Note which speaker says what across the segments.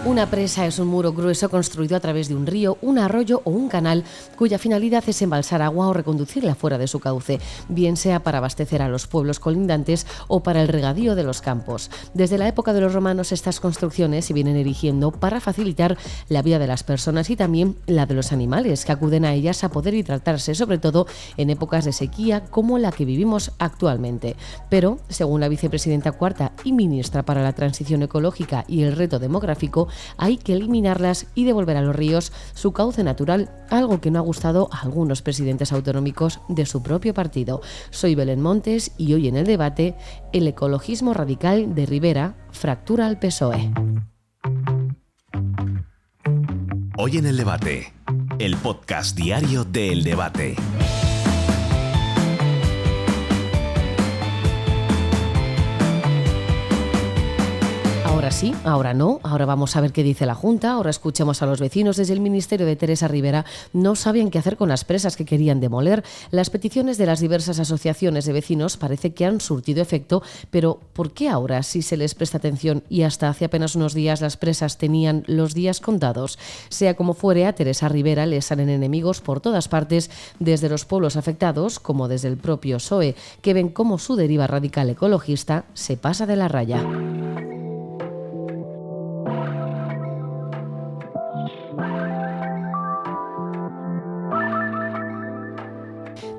Speaker 1: Una presa es un muro grueso construido a través de un río, un arroyo o un canal cuya finalidad es embalsar agua o reconducirla fuera de su cauce, bien sea para abastecer a los pueblos colindantes o para el regadío de los campos. Desde la época de los romanos estas construcciones se vienen erigiendo para facilitar la vida de las personas y también la de los animales que acuden a ellas a poder hidratarse, sobre todo en épocas de sequía como la que vivimos actualmente. Pero, según la vicepresidenta cuarta y ministra para la Transición Ecológica y el Reto Demográfico, hay que eliminarlas y devolver a los ríos su cauce natural, algo que no ha gustado a algunos presidentes autonómicos de su propio partido. Soy Belén Montes y hoy en el debate, el ecologismo radical de Rivera fractura al PSOE.
Speaker 2: Hoy en el debate, el podcast diario de El Debate.
Speaker 1: Ahora sí, ahora no, ahora vamos a ver qué dice la Junta, ahora escuchemos a los vecinos. Desde el Ministerio de Teresa Rivera no sabían qué hacer con las presas que querían demoler. Las peticiones de las diversas asociaciones de vecinos parece que han surtido efecto, pero ¿por qué ahora si se les presta atención y hasta hace apenas unos días las presas tenían los días contados? Sea como fuere, a Teresa Rivera le salen enemigos por todas partes, desde los pueblos afectados como desde el propio PSOE, que ven cómo su deriva radical ecologista se pasa de la raya.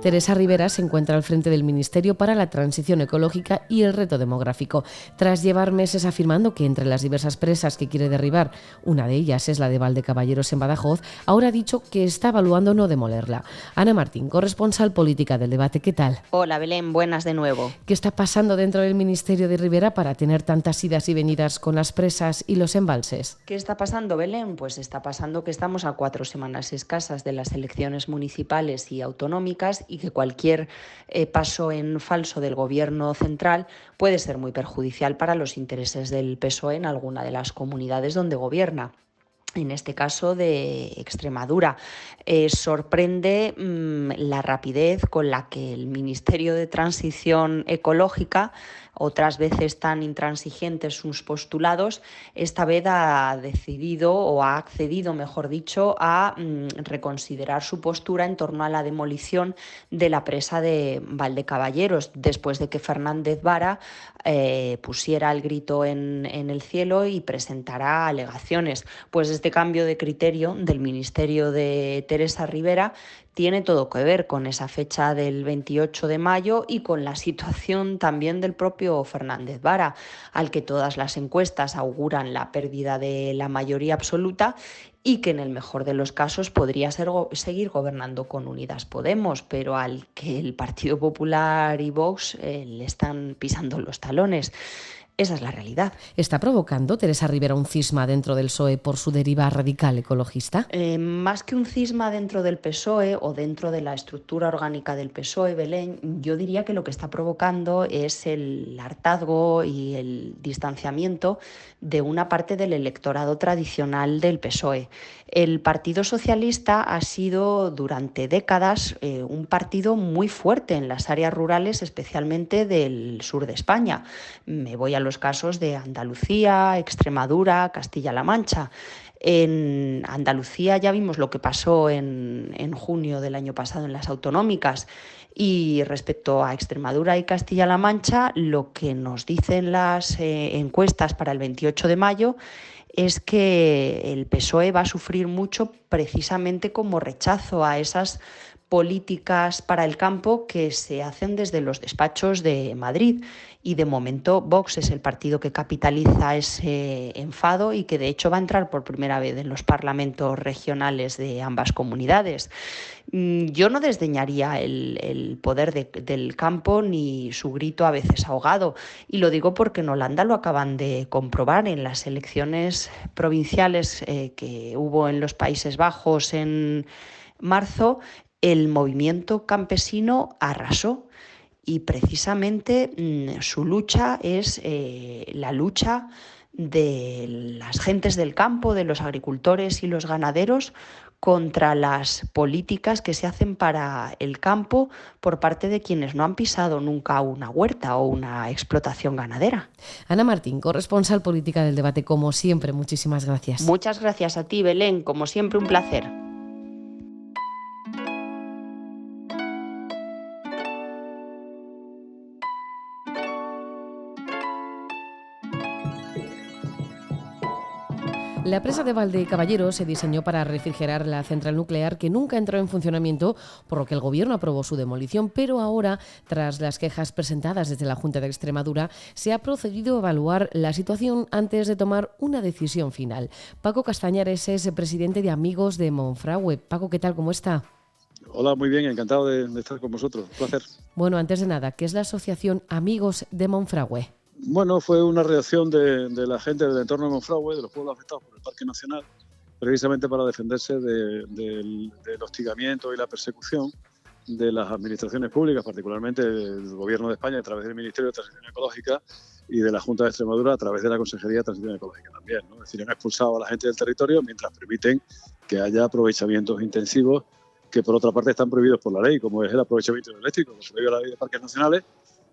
Speaker 1: Teresa Rivera se encuentra al frente del Ministerio para la Transición Ecológica y el Reto Demográfico. Tras llevar meses afirmando que entre las diversas presas que quiere derribar, una de ellas es la de Valdecaballeros en Badajoz, ahora ha dicho que está evaluando no demolerla. Ana Martín, corresponsal política del Debate, ¿qué tal?
Speaker 3: Hola Belén, buenas de nuevo.
Speaker 1: ¿Qué está pasando dentro del Ministerio de Rivera para tener tantas idas y venidas con las presas y los embalses?
Speaker 3: ¿Qué está pasando, Belén? Pues está pasando que estamos a 4 semanas escasas de las elecciones municipales y autonómicas y que cualquier paso en falso del gobierno central puede ser muy perjudicial para los intereses del PSOE en alguna de las comunidades donde gobierna. En este caso de Extremadura. Sorprende la rapidez con la que el Ministerio de Transición Ecológica, otras veces tan intransigentes sus postulados, esta vez ha decidido o ha accedido, mejor dicho, a reconsiderar su postura en torno a la demolición de la presa de Valdecaballeros, después de que Fernández Vara pusiera el grito en el cielo y presentara alegaciones. Pues este cambio de criterio del Ministerio de Teresa Rivera tiene todo que ver con esa fecha del 28 de mayo y con la situación también del propio Fernández Vara, al que todas las encuestas auguran la pérdida de la mayoría absoluta y que en el mejor de los casos podría seguir gobernando con Unidas Podemos, pero al que el Partido Popular y Vox le están pisando los talones. Esa es la realidad.
Speaker 1: ¿Está provocando Teresa Rivera un cisma dentro del PSOE por su deriva radical ecologista?
Speaker 3: Más que un cisma dentro del PSOE o dentro de la estructura orgánica del PSOE, Belén, yo diría que lo que está provocando es el hartazgo y el distanciamiento de una parte del electorado tradicional del PSOE. El Partido Socialista ha sido durante décadas un partido muy fuerte en las áreas rurales, especialmente del sur de España. Me voy a los casos de Andalucía, Extremadura, Castilla-La Mancha. En Andalucía ya vimos lo que pasó en junio del año pasado en las autonómicas. Y respecto a Extremadura y Castilla-La Mancha, lo que nos dicen las encuestas para el 28 de mayo es que el PSOE va a sufrir mucho precisamente como rechazo a esas políticas para el campo que se hacen desde los despachos de Madrid. Y de momento Vox es el partido que capitaliza ese enfado y que de hecho va a entrar por primera vez en los parlamentos regionales de ambas comunidades. Yo no desdeñaría el poder del campo ni su grito a veces ahogado, y lo digo porque en Holanda lo acaban de comprobar en las elecciones provinciales que hubo en los Países Bajos en marzo. El movimiento campesino arrasó y precisamente su lucha es la lucha de las gentes del campo, de los agricultores y los ganaderos, contra las políticas que se hacen para el campo por parte de quienes no han pisado nunca una huerta o una explotación ganadera.
Speaker 1: Ana Martín, corresponsal política del Debate, como siempre, muchísimas gracias.
Speaker 3: Muchas gracias a ti, Belén, como siempre un placer.
Speaker 1: La presa de Valdecaballeros se diseñó para refrigerar la central nuclear que nunca entró en funcionamiento, por lo que el Gobierno aprobó su demolición, pero ahora, tras las quejas presentadas desde la Junta de Extremadura, se ha procedido a evaluar la situación antes de tomar una decisión final. Paco Castañares es presidente de Amigos de Monfragüe. Paco, ¿qué tal? ¿Cómo está?
Speaker 4: Hola, muy bien, encantado de estar con vosotros. Un placer.
Speaker 1: Bueno, antes de nada, ¿qué es la asociación Amigos de Monfragüe?
Speaker 4: Bueno, fue una reacción de la gente del entorno de Monfragüe, de los pueblos afectados por el Parque Nacional, precisamente para defenderse del hostigamiento y la persecución de las administraciones públicas, particularmente del Gobierno de España a través del Ministerio de Transición Ecológica y de la Junta de Extremadura a través de la Consejería de Transición Ecológica también, ¿no? Es decir, han expulsado a la gente del territorio mientras permiten que haya aprovechamientos intensivos que por otra parte están prohibidos por la ley, como es el aprovechamiento eléctrico, que se prohíbe la ley de parques nacionales.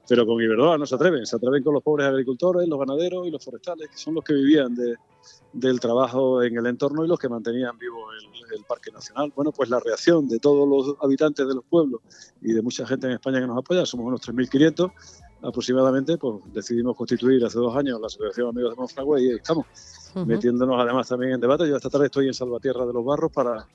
Speaker 4: Pero con Iberdrola no se atreven con los pobres agricultores, los ganaderos y los forestales, que son los que vivían del trabajo en el entorno y los que mantenían vivo el Parque Nacional. Bueno, pues la reacción de todos los habitantes de los pueblos y de mucha gente en España que nos apoya, somos unos 3.500 aproximadamente, pues decidimos constituir hace 2 años la Asociación Amigos de Monfragüe y ahí estamos, metiéndonos además también en debate. Yo esta tarde estoy en Salvatierra de los Barros para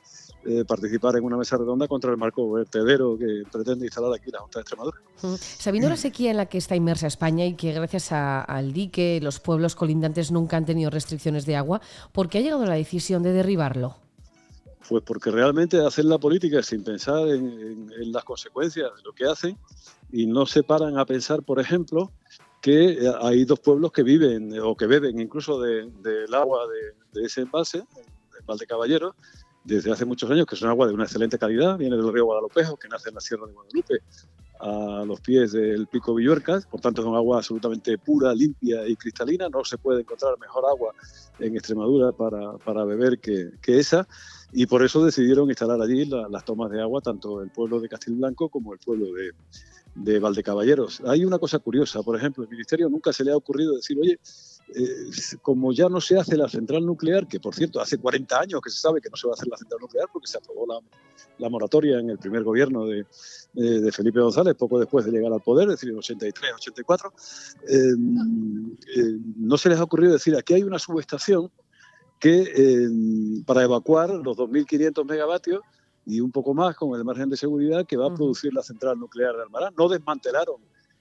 Speaker 4: participar en una mesa redonda contra el marco vertedero que pretende instalar aquí la Junta de Extremadura.
Speaker 1: Sabiendo la sequía en la que está inmersa España y que gracias al dique los pueblos colindantes nunca han tenido restricciones de agua, ¿por qué ha llegado la decisión de derribarlo?
Speaker 4: Pues porque realmente hacen la política sin pensar en las consecuencias de lo que hacen y no se paran a pensar, por ejemplo, que hay 2 pueblos que viven o que beben incluso del agua de ese embalse, el Valdecaballeros, desde hace muchos años, que es un agua de una excelente calidad, viene del río Guadalopejo, que nace en la Sierra de Guadalupe, a los pies del Pico Villuercas, por tanto es un agua absolutamente pura, limpia y cristalina. No se puede encontrar mejor agua en Extremadura para beber que esa, y por eso decidieron instalar allí las tomas de agua, tanto el pueblo de Castilblanco como el pueblo de Valdecaballeros. Hay una cosa curiosa, por ejemplo, el Ministerio nunca se le ha ocurrido decir, oye, como ya no se hace la central nuclear, que por cierto hace 40 años que se sabe que no se va a hacer la central nuclear porque se aprobó la moratoria en el primer gobierno de Felipe González, poco después de llegar al poder, es decir, en 83, 84, no se les ha ocurrido decir, aquí hay una subestación que para evacuar los 2.500 megavatios y un poco más con el margen de seguridad que va a producir la central nuclear de Almarán. No desmantelaron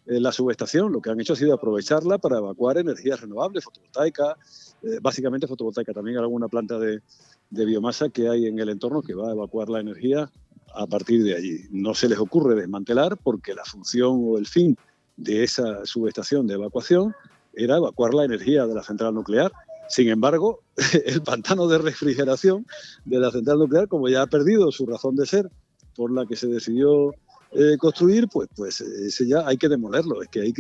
Speaker 4: la subestación, lo que han hecho ha sido aprovecharla para evacuar energías renovables, fotovoltaica, básicamente fotovoltaica, también alguna planta de biomasa que hay en el entorno que va a evacuar la energía a partir de allí. No se les ocurre desmantelar porque la función o el fin de esa subestación de evacuación era evacuar la energía de la central nuclear. Sin embargo, el pantano de refrigeración de la central nuclear, como ya ha perdido su razón de ser por la que se decidió construir, pues ese ya hay que demolerlo. Es que hay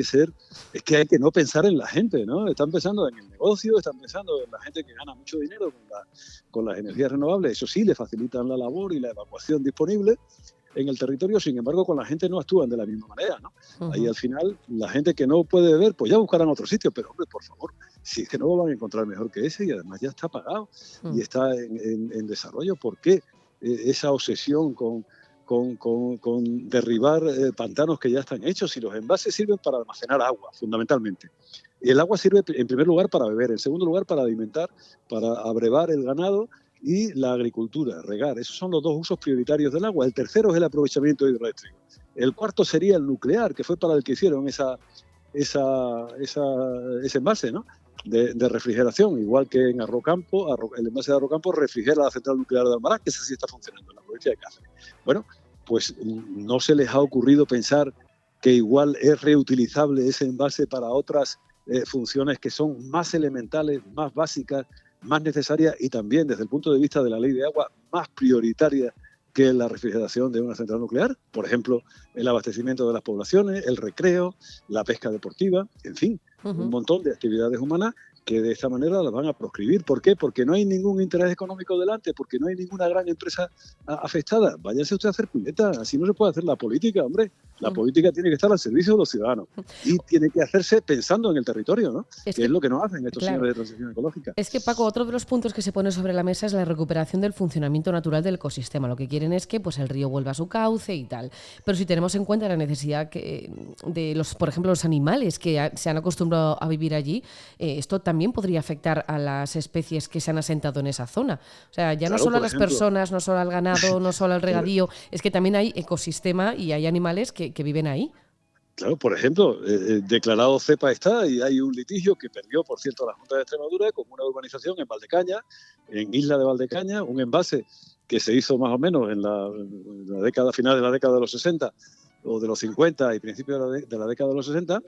Speaker 4: que no pensar en la gente, ¿no? Están pensando en el negocio, están pensando en la gente que gana mucho dinero con las energías renovables. Eso sí, le facilitan la labor y la evacuación disponible en el territorio. Sin embargo, con la gente no actúan de la misma manera, ¿no? Ahí al final, la gente que no puede beber, pues ya buscarán otro sitio, pero hombre, por favor, si es que no lo van a encontrar mejor que ese y además ya está pagado y está en desarrollo. ¿Por qué esa obsesión con derribar pantanos que ya están hechos? Y los envases sirven para almacenar agua, fundamentalmente. Y el agua sirve en primer lugar para beber, en segundo lugar para alimentar, para abrevar el ganado y la agricultura, regar. Esos son los 2 usos prioritarios del agua. El tercero es el aprovechamiento hidroeléctrico. El cuarto sería el nuclear, que fue para el que hicieron ese envase, ¿no? de refrigeración, igual que en Arrocampo, el envase de Arrocampo refrigera la central nuclear de Almarán, que esa sí está funcionando en la provincia de Cáceres. Bueno, pues no se les ha ocurrido pensar que igual es reutilizable ese envase para otras funciones que son más elementales, más básicas, más necesarias y también desde el punto de vista de la ley de agua más prioritaria que la refrigeración de una central nuclear. Por ejemplo, el abastecimiento de las poblaciones, el recreo, la pesca deportiva, en fin, un montón de actividades humanas que de esta manera las van a proscribir. ¿Por qué? Porque no hay ningún interés económico delante, porque no hay ninguna gran empresa afectada. Váyase usted a hacer puñetas, así no se puede hacer la política, hombre. La política tiene que estar al servicio de los ciudadanos y tiene que hacerse pensando en el territorio, ¿no? Que es lo que no hacen estos señores de transición ecológica.
Speaker 1: Es que, Paco, otro de los puntos que se pone sobre la mesa es la recuperación del funcionamiento natural del ecosistema. Lo que quieren es que pues, el río vuelva a su cauce y tal. Pero si tenemos en cuenta la necesidad de los, por ejemplo, los animales que se han acostumbrado a vivir allí, esto también podría afectar a las especies que se han asentado en esa zona. O sea, ya no solo a las personas, no solo al ganado, no solo al regadío, es que también hay ecosistema y hay animales que viven ahí.
Speaker 4: Claro, por ejemplo, declarado cepa está y hay un litigio que perdió, por cierto, la Junta de Extremadura con una urbanización en Valdecaña, en Isla de Valdecaña, un envase que se hizo más o menos en la década final de la década de los 60 o de los 50 y principios de la década de los 60,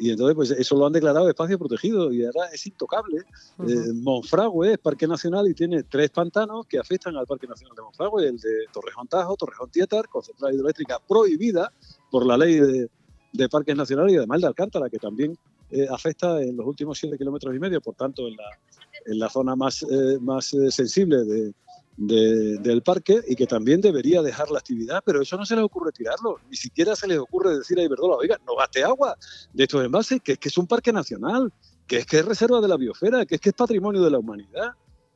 Speaker 4: y entonces pues eso lo han declarado espacio protegido y ahora es intocable. Monfragüe es parque nacional y tiene 3 pantanos que afectan al Parque Nacional de Monfragüe, el de Torrejón Tajo, Torrejón Tietar, con central hidroeléctrica prohibida por la ley de parques nacionales, y además el de Alcántara, que también afecta en los últimos 7,5 kilómetros, por tanto en la zona más sensible del parque, y que también debería dejar la actividad, pero eso no se les ocurre tirarlo, ni siquiera se les ocurre decir a Iberdrola, oiga, no gaste agua de estos envases, que es un parque nacional, que es reserva de la biosfera, que es patrimonio de la humanidad.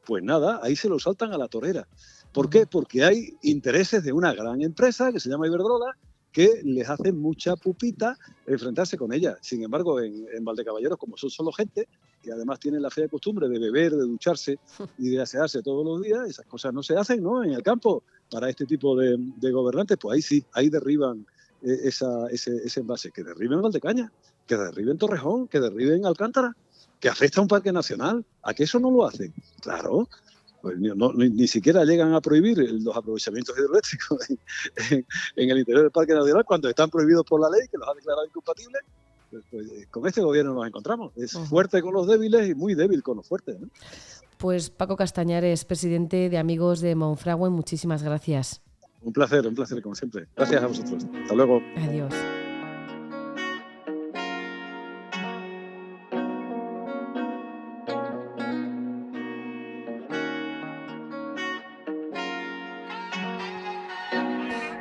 Speaker 4: Pues nada, ahí se lo saltan a la torera. ¿Por qué? Porque hay intereses de una gran empresa que se llama Iberdrola, que les hace mucha pupita enfrentarse con ella. Sin embargo, en Valdecaballeros, como son solo gente, que además tienen la fea costumbre de beber, de ducharse y de asearse todos los días, esas cosas no se hacen, ¿no? En el campo, para este tipo de gobernantes, pues ahí sí, ahí derriban ese envase. Que derriben Valdecaña, que derriben Torrejón, que derriben Alcántara, que afecta a un parque nacional. ¿A qué eso no lo hacen? Claro. Pues ni siquiera llegan a prohibir los aprovechamientos hidroeléctricos en el interior del Parque Nacional cuando están prohibidos por la ley, que los ha declarado incompatibles. Pues, con este gobierno nos encontramos. Es fuerte con los débiles y muy débil con los fuertes, ¿no?
Speaker 1: Pues Paco Castañares, presidente de Amigos de Monfragüe, muchísimas gracias.
Speaker 4: Un placer como siempre. Gracias a vosotros. Hasta luego.
Speaker 1: Adiós.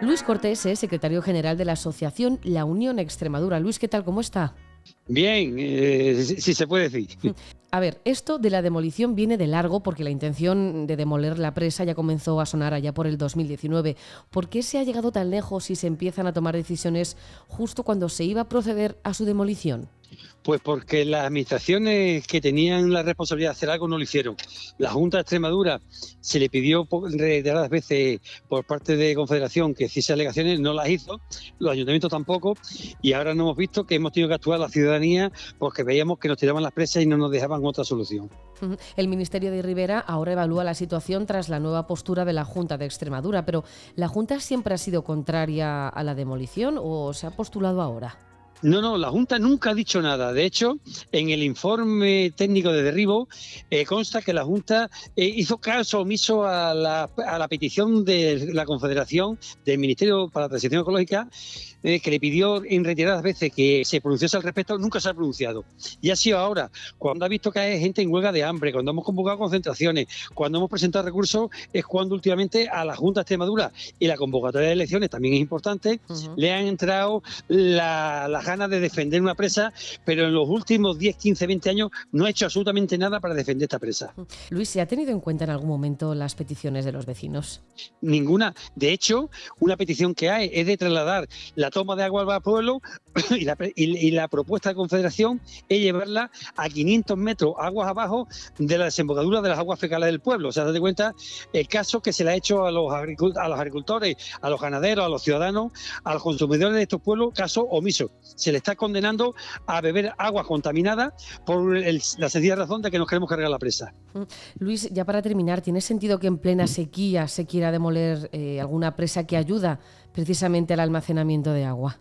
Speaker 1: Luis Cortés es secretario general de la asociación La Unión Extremadura. Luis, ¿qué tal? ¿Cómo está?
Speaker 5: Bien, sí se puede decir.
Speaker 1: A ver, esto de la demolición viene de largo porque la intención de demoler la presa ya comenzó a sonar allá por el 2019. ¿Por qué se ha llegado tan lejos y se empiezan a tomar decisiones justo cuando se iba a proceder a su demolición?
Speaker 5: Pues porque las administraciones que tenían la responsabilidad de hacer algo no lo hicieron. La Junta de Extremadura se le pidió reiteradas veces por parte de Confederación que hiciese alegaciones, no las hizo, los ayuntamientos tampoco, y ahora no hemos visto que hemos tenido que actuar la ciudadanía porque veíamos que nos tiraban las presas y no nos dejaban otra solución.
Speaker 1: El Ministerio de Rivera ahora evalúa la situación tras la nueva postura de la Junta de Extremadura, pero ¿la Junta siempre ha sido contraria a la demolición o se ha postulado ahora?
Speaker 5: No, la Junta nunca ha dicho nada. De hecho, en el informe técnico de derribo consta que la Junta hizo caso omiso a la petición de la Confederación del Ministerio para la Transición Ecológica, que le pidió en reiteradas veces que se pronunciase al respecto. Nunca se ha pronunciado. Y ha sido ahora, cuando ha visto que hay gente en huelga de hambre, cuando hemos convocado concentraciones, cuando hemos presentado recursos, es cuando últimamente a la Junta de Extremadura y la convocatoria de elecciones también es importante, le han entrado las ganas de defender una presa, pero en los últimos 10, 15, 20 años no ha hecho absolutamente nada para defender esta presa.
Speaker 1: Luis, ¿se ha tenido en cuenta en algún momento las peticiones de los vecinos?
Speaker 5: Ninguna. De hecho, una petición que hay es de trasladar la toma de agua al pueblo y la propuesta de Confederación es llevarla a 500 metros aguas abajo de la desembocadura de las aguas fecales del pueblo. O sea, date cuenta el caso que se le ha hecho a los agricultores, a los ganaderos, a los ciudadanos, a los consumidores de estos pueblos, caso omiso. Se le está condenando a beber agua contaminada por la sencilla razón de que nos queremos cargar la presa.
Speaker 1: Luis, ya para terminar, ¿tiene sentido que en plena sequía se quiera demoler alguna presa que ayuda precisamente al almacenamiento de agua?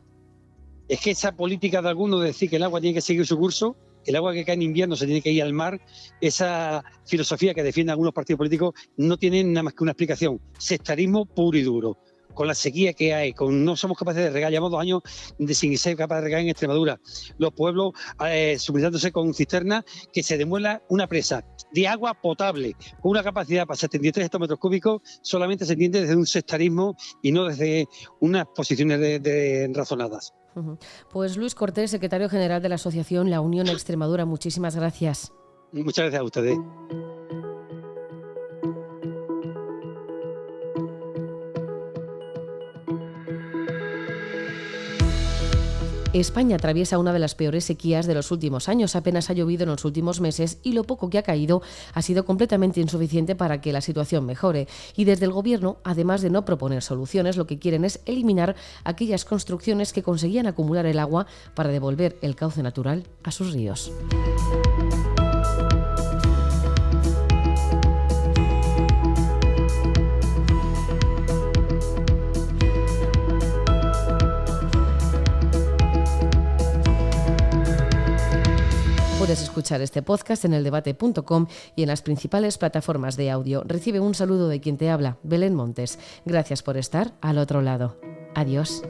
Speaker 5: Es que esa política de algunos de decir que el agua tiene que seguir su curso, el agua que cae en invierno se tiene que ir al mar, esa filosofía que defienden algunos partidos políticos no tiene nada más que una explicación: sectarismo puro y duro. con la sequía que hay, no somos capaces de regar, llevamos 2 años sin ser capaces de regar en Extremadura, los pueblos suministrándose con cisternas, que se demuela una presa de agua potable con una capacidad para 73 hectómetros cúbicos, solamente se entiende desde un sectarismo y no desde unas posiciones razonadas.
Speaker 1: Pues Luis Cortés, secretario general de la asociación La Unión Extremadura, muchísimas gracias.
Speaker 5: Muchas gracias a ustedes.
Speaker 1: España atraviesa una de las peores sequías de los últimos años. Apenas ha llovido en los últimos meses y lo poco que ha caído ha sido completamente insuficiente para que la situación mejore. Y desde el Gobierno, además de no proponer soluciones, lo que quieren es eliminar aquellas construcciones que conseguían acumular el agua para devolver el cauce natural a sus ríos. Puedes escuchar este podcast en eldebate.com y en las principales plataformas de audio. Recibe un saludo de quien te habla, Belén Montes. Gracias por estar al otro lado. Adiós.